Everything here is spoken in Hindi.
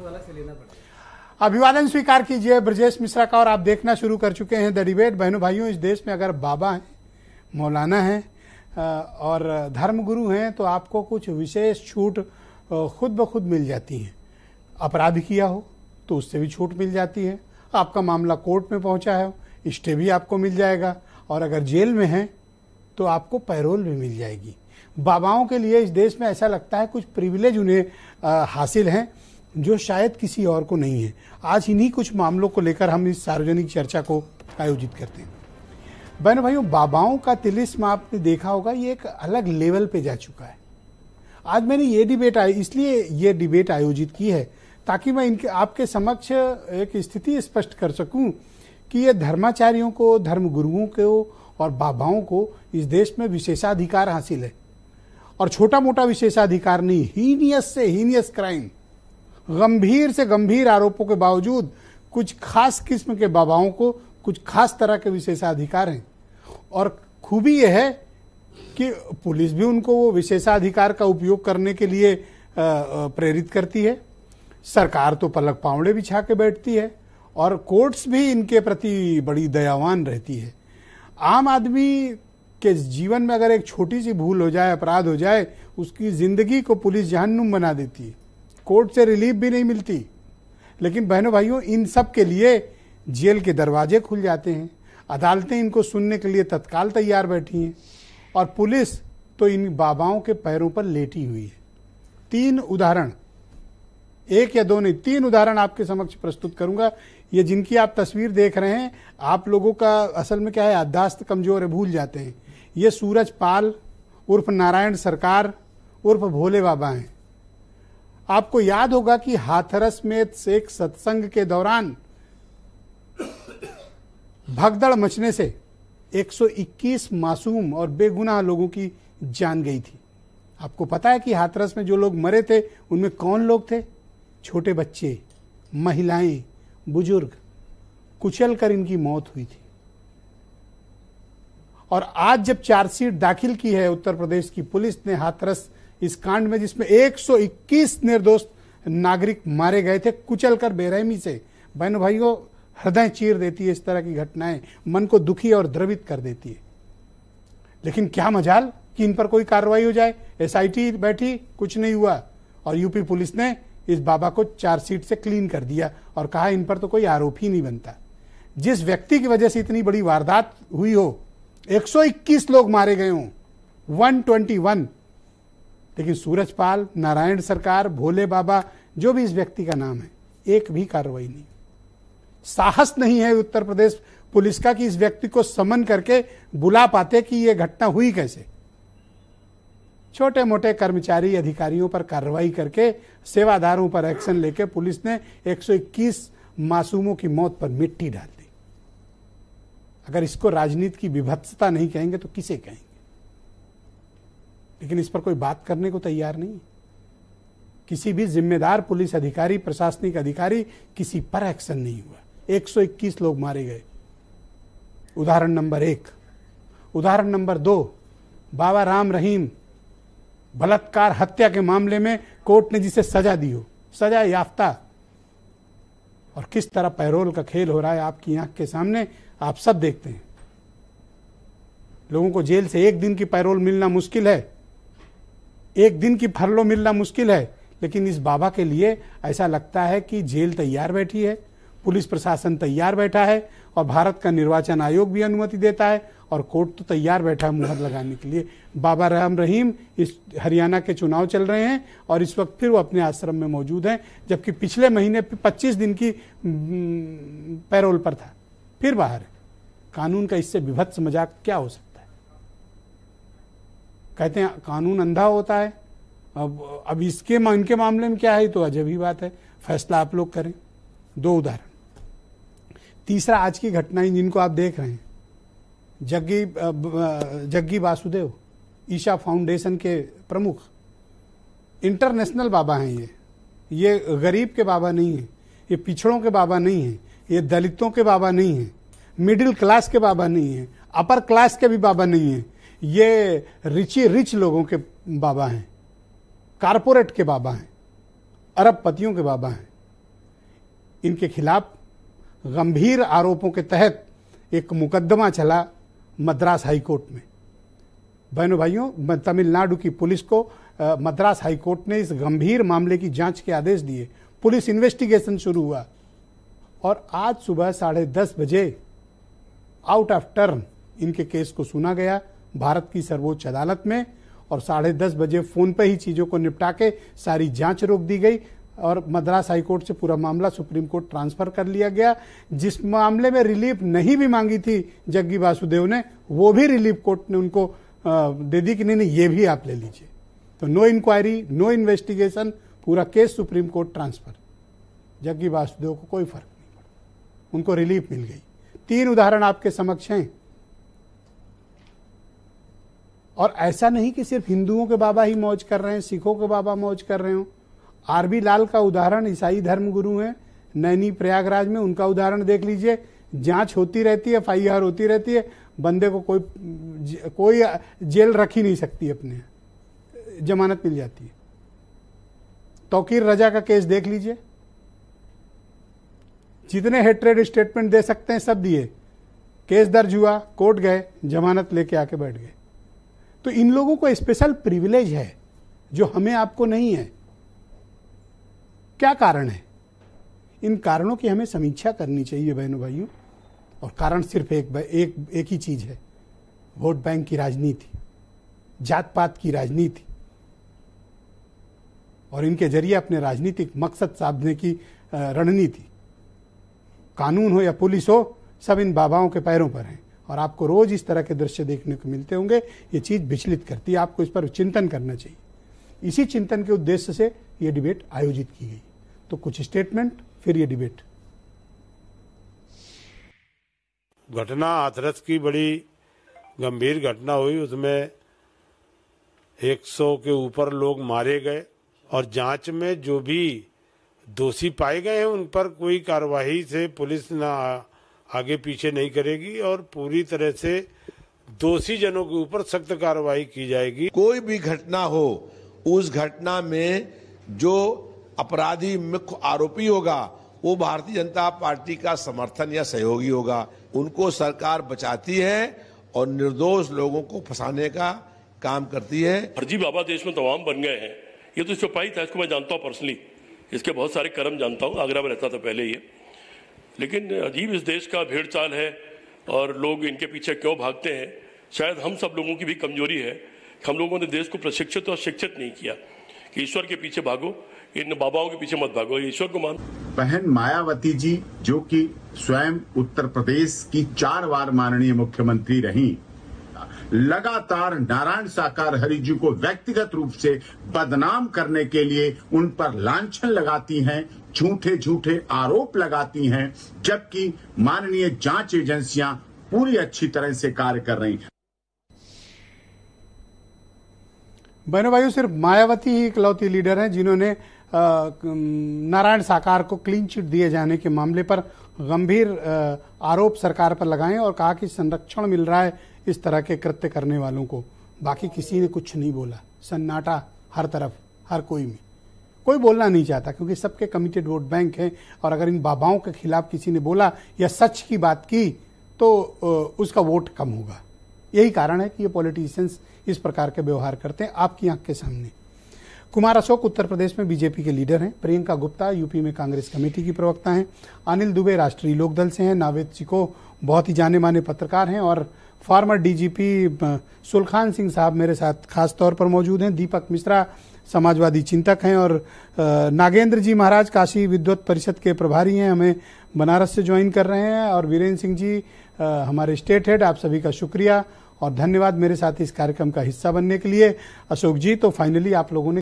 अलग से लेना पड़ेगा। अभिवादन स्वीकार कीजिए ब्रजेश मिश्रा का। और आप देखना शुरू कर चुके हैं द डिबेट। बहनों भाइयों, इस देश में अगर बाबा हैं, मौलाना हैं और धर्मगुरु हैं तो आपको कुछ विशेष छूट खुद ब खुद मिल जाती हैं। अपराध किया हो तो उससे भी छूट मिल जाती है। आपका मामला कोर्ट में पहुंचा है, स्टे भी आपको मिल जाएगा। और अगर जेल में हैं तो आपको पैरोल भी मिल जाएगी। बाबाओं के लिए इस देश में ऐसा लगता है कुछ प्रिविलेज उन्हें हासिल हैं जो शायद किसी और को नहीं है। आज इन्हीं कुछ मामलों को लेकर हम इस सार्वजनिक चर्चा को आयोजित करते हैं। बहनों भाइयों, बाबाओं का तिलिस्म आपने देखा होगा, ये एक अलग लेवल पे जा चुका है। आज मैंने ये डिबेट आयोजित की है ताकि मैं इनके आपके समक्ष एक स्थिति स्पष्ट कर सकूं कि ये धर्माचार्यों को, धर्मगुरुओं को और बाबाओं को इस देश में विशेषाधिकार हासिल है। और छोटा मोटा विशेषाधिकार नहीं, हीनियस से हीनियस क्राइम, गंभीर से गंभीर आरोपों के बावजूद कुछ खास किस्म के बाबाओं को कुछ खास तरह के विशेषाधिकार हैं। और खूबी यह है कि पुलिस भी उनको वो विशेषाधिकार का उपयोग करने के लिए प्रेरित करती है। सरकार तो पलक पावड़े बिछा के बैठती है और कोर्ट्स भी इनके प्रति बड़ी दयावान रहती है। आम आदमी के जीवन में अगर एक छोटी सी भूल हो जाए, अपराध हो जाए, उसकी जिंदगी को पुलिस जहन्नुम बना देती है। कोर्ट से रिलीफ भी नहीं मिलती। लेकिन बहनों भाइयों, इन सब के लिए जेल के दरवाजे खुल जाते हैं। अदालतें इनको सुनने के लिए तत्काल तैयार बैठी हैं और पुलिस तो इन बाबाओं के पैरों पर लेटी हुई है। 3 उदाहरण, एक या दो नहीं, 3 उदाहरण आपके समक्ष प्रस्तुत करूंगा। ये जिनकी आप तस्वीर देख रहे हैं, आप लोगों का असल में क्या है, याददाश्त कमजोर है, भूल जाते हैं। ये सूरज पाल उर्फ नारायण सरकार उर्फ भोले बाबा हैं। आपको याद होगा कि हाथरस में एक सत्संग के दौरान भगदड़ मचने से 121 मासूम और बेगुनाह लोगों की जान गई थी। आपको पता है कि हाथरस में जो लोग मरे थे उनमें कौन लोग थे? छोटे बच्चे, महिलाएं, बुजुर्ग, कुचलकर इनकी मौत हुई थी। और आज जब चार्जशीट दाखिल की है उत्तर प्रदेश की पुलिस ने हाथरस इस कांड में, जिसमें 121 निर्दोष नागरिक मारे गए थे कुचलकर बेरहमी से, बहनों भाइयों, हृदय चीर देती है इस तरह की घटनाएं, मन को दुखी और द्रवित कर देती है। लेकिन क्या मजाल कि इन पर कोई कार्रवाई हो जाए। SIT बैठी, कुछ नहीं हुआ और यूपी पुलिस ने इस बाबा को चार्जशीट से क्लीन कर दिया और कहा इन पर तो कोई आरोप ही नहीं बनता। जिस व्यक्ति की वजह से इतनी बड़ी वारदात हुई हो, 121 लोग मारे गए हों, 121, लेकिन सूरजपाल, नारायण सरकार, भोले बाबा, जो भी इस व्यक्ति का नाम है, एक भी कार्रवाई नहीं। साहस नहीं है उत्तर प्रदेश पुलिस का कि इस व्यक्ति को समन करके बुला पाते कि यह घटना हुई कैसे। छोटे मोटे कर्मचारी अधिकारियों पर कार्रवाई करके, सेवादारों पर एक्शन लेके पुलिस ने 121 मासूमों की मौत पर मिट्टी डाल दी। अगर इसको राजनीति की विभत्सता नहीं कहेंगे तो किसे कहेंगे? लेकिन इस पर कोई बात करने को तैयार नहीं। किसी भी जिम्मेदार पुलिस अधिकारी, प्रशासनिक अधिकारी, किसी पर एक्शन नहीं हुआ। 121 लोग मारे गए। उदाहरण नंबर 1। उदाहरण नंबर 2, बाबा राम रहीम बलात्कार हत्या के मामले में कोर्ट ने जिसे सजा दी हो, सजा याफ्ता, और किस तरह पैरोल का खेल हो रहा है आपकी आंख के सामने, आप सब देखते हैं। लोगों को जेल से 1 दिन की पैरोल मिलना मुश्किल है, 1 दिन की फरलो मिलना मुश्किल है, लेकिन इस बाबा के लिए ऐसा लगता है कि जेल तैयार बैठी है, पुलिस प्रशासन तैयार बैठा है और भारत का निर्वाचन आयोग भी अनुमति देता है और कोर्ट तो तैयार बैठा है मुहर लगाने के लिए। बाबा राम रहीम इस हरियाणा के चुनाव चल रहे हैं और इस वक्त फिर वो अपने आश्रम में मौजूद हैं, जबकि पिछले महीने 25 दिन की पैरोल पर था, फिर बाहर है। कानून का इससे विभत्स मजाक क्या हो सकता है? कहते हैं कानून अंधा होता है। अब इनके मामले में क्या है तो अजब ही बात है। फैसला आप लोग करें। 2 उदाहरण। तीसरा, आज की घटनाएं जिनको आप देख रहे हैं, जग्गी वासुदेव, ईशा फाउंडेशन के प्रमुख, इंटरनेशनल बाबा हैं। ये गरीब के बाबा नहीं हैं, ये पिछड़ों के बाबा नहीं हैं, ये दलितों के बाबा नहीं हैं, मिडिल क्लास के बाबा नहीं हैं, अपर क्लास के भी बाबा नहीं हैं, ये रिच लोगों के बाबा हैं, कारपोरेट के बाबा हैं, अरबपतियों के बाबा हैं। इनके खिलाफ गंभीर आरोपों के तहत एक मुकदमा चला मद्रास हाई कोर्ट में। बहनों भाइयों, तमिलनाडु की पुलिस को मद्रास हाई कोर्ट ने इस गंभीर मामले की जांच के आदेश दिए। पुलिस इन्वेस्टिगेशन शुरू हुआ और आज सुबह 10:30 बजे आउट ऑफ टर्न इनके केस को सुना गया भारत की सर्वोच्च अदालत में, और 10:30 बजे फोन पे ही चीजों को निपटा के सारी जांच रोक दी गई और मद्रास हाईकोर्ट से पूरा मामला सुप्रीम कोर्ट ट्रांसफर कर लिया गया। जिस मामले में रिलीफ नहीं भी मांगी थी जग्गी वासुदेव ने, वो भी रिलीफ कोर्ट ने उनको दे दी कि नहीं ये भी आप ले लीजिए। तो नो इंक्वायरी, नो इन्वेस्टिगेशन, पूरा case supreme court transfer. Jaggi Vasudev को कोई फर्क नहीं पड़ा, उनको रिलीफ मिल गई। 3 उदाहरण आपके समक्ष हैं। और ऐसा नहीं कि सिर्फ हिंदुओं के बाबा ही मौज कर रहे हैं, सिखों के बाबा मौज कर रहे हो। आरबी लाल का उदाहरण, ईसाई धर्मगुरु हैं, नैनी प्रयागराज में, उनका उदाहरण देख लीजिए। जांच होती रहती है, FIR होती रहती है, बंदे को कोई जेल रख ही नहीं सकती, अपने जमानत मिल जाती है। तौकीर रजा का केस देख लीजिए, जितने हेट्रेड स्टेटमेंट दे सकते हैं सब दिए, केस दर्ज हुआ, कोर्ट गए, जमानत लेके आके बैठ गए। तो इन लोगों को स्पेशल प्रिविलेज है जो हमें आपको नहीं है। क्या कारण है? इन कारणों की हमें समीक्षा करनी चाहिए बहनों भाइयों। और कारण सिर्फ एक ही चीज है, वोट बैंक की राजनीति, जात पात की राजनीति, और इनके जरिए अपने राजनीतिक मकसद साधने की रणनीति। कानून हो या पुलिस हो, सब इन बाबाओं के पैरों पर हैं। और आपको रोज इस तरह के दृश्य देखने को मिलते होंगे। ये चीज विचलित करती है, आपको इस पर चिंतन करना चाहिए। इसी चिंतन के उद्देश्य से ये डिबेट आयोजित की गई। तो कुछ स्टेटमेंट, फिर ये डिबेट। घटना हाथरस की बड़ी गंभीर घटना हुई, उसमें 100 के ऊपर लोग मारे गए और जांच में जो भी दोषी पाए गए हैं उन पर कोई कार्रवाई से पुलिस ना आगे पीछे नहीं करेगी और पूरी तरह से दोषी जनों के ऊपर सख्त कार्रवाई की जाएगी। कोई भी घटना हो, उस घटना में जो अपराधी मुख्य आरोपी होगा वो भारतीय जनता पार्टी का समर्थन या सहयोगी होगा। उनको सरकार बचाती है और निर्दोष लोगों को फंसाने का काम करती है। फर्जी बाबा देश में तमाम बन गए हैं। ये तो सिपाही था, इसको मैं जानता हूँ पर्सनली, इसके बहुत सारे कर्म जानता हूँ, आगरा में रहता था पहले ये। लेकिन अजीब इस देश का भेड़ चाल है और लोग इनके पीछे क्यों भागते हैं। शायद हम सब लोगों की भी कमजोरी है, हम लोगों ने देश को प्रशिक्षित और शिक्षित नहीं किया कि ईश्वर के पीछे भागो, इन बाबाओं के पीछे मत भागो, ईश्वर को मान। बहन मायावती जी, जो कि स्वयं उत्तर प्रदेश की 4 बार माननीय मुख्यमंत्री रही, लगातार नारायण साकार हरि जी को व्यक्तिगत रूप से बदनाम करने के लिए उन पर लांछन लगाती हैं, झूठे आरोप लगाती हैं, जबकि माननीय जांच एजेंसियां पूरी अच्छी तरह से कार्य कर रही हैं। बहनों भाइयों, सिर्फ मायावती ही इकलौती लीडर हैं जिन्होंने नारायण साकार को क्लीन चिट दिए जाने के मामले पर गंभीर आरोप सरकार पर लगाए और कहा कि संरक्षण मिल रहा है इस तरह के कृत्य करने वालों को। बाकी किसी ने कुछ नहीं बोला, सन्नाटा हर तरफ, हर कोई में, कोई बोलना नहीं चाहता क्योंकि सबके कमिटेड वोट बैंक है। और अगर इन बाबाओं के खिलाफ किसी ने बोला या सच की बात की तो उसका वोट कम होगा। यही कारण है कि ये पॉलिटिशियंस इस प्रकार के व्यवहार करते हैं आपकी आंख के सामने। कुमार अशोक उत्तर प्रदेश में बीजेपी के लीडर हैं। प्रियंका गुप्ता यूपी में कांग्रेस कमेटी की प्रवक्ता हैं। अनिल दुबे राष्ट्रीय लोकदल से हैं। नावेद चिको बहुत ही जाने माने पत्रकार हैं। और फॉर्मर डीजीपी सुलखान सिंह साहब मेरे साथ खास तौर पर मौजूद हैं। दीपक मिश्रा समाजवादी चिंतक हैं। और नागेंद्र जी महाराज काशी विद्वत परिषद के प्रभारी हैं, हमें बनारस से ज्वाइन कर रहे हैं। और वीरेंद्र सिंह जी हमारे स्टेट हेड, आप सभी का शुक्रिया और धन्यवाद मेरे साथ इस कार्यक्रम का हिस्सा बनने के लिए। अशोक जी, तो फाइनली आप लोगों ने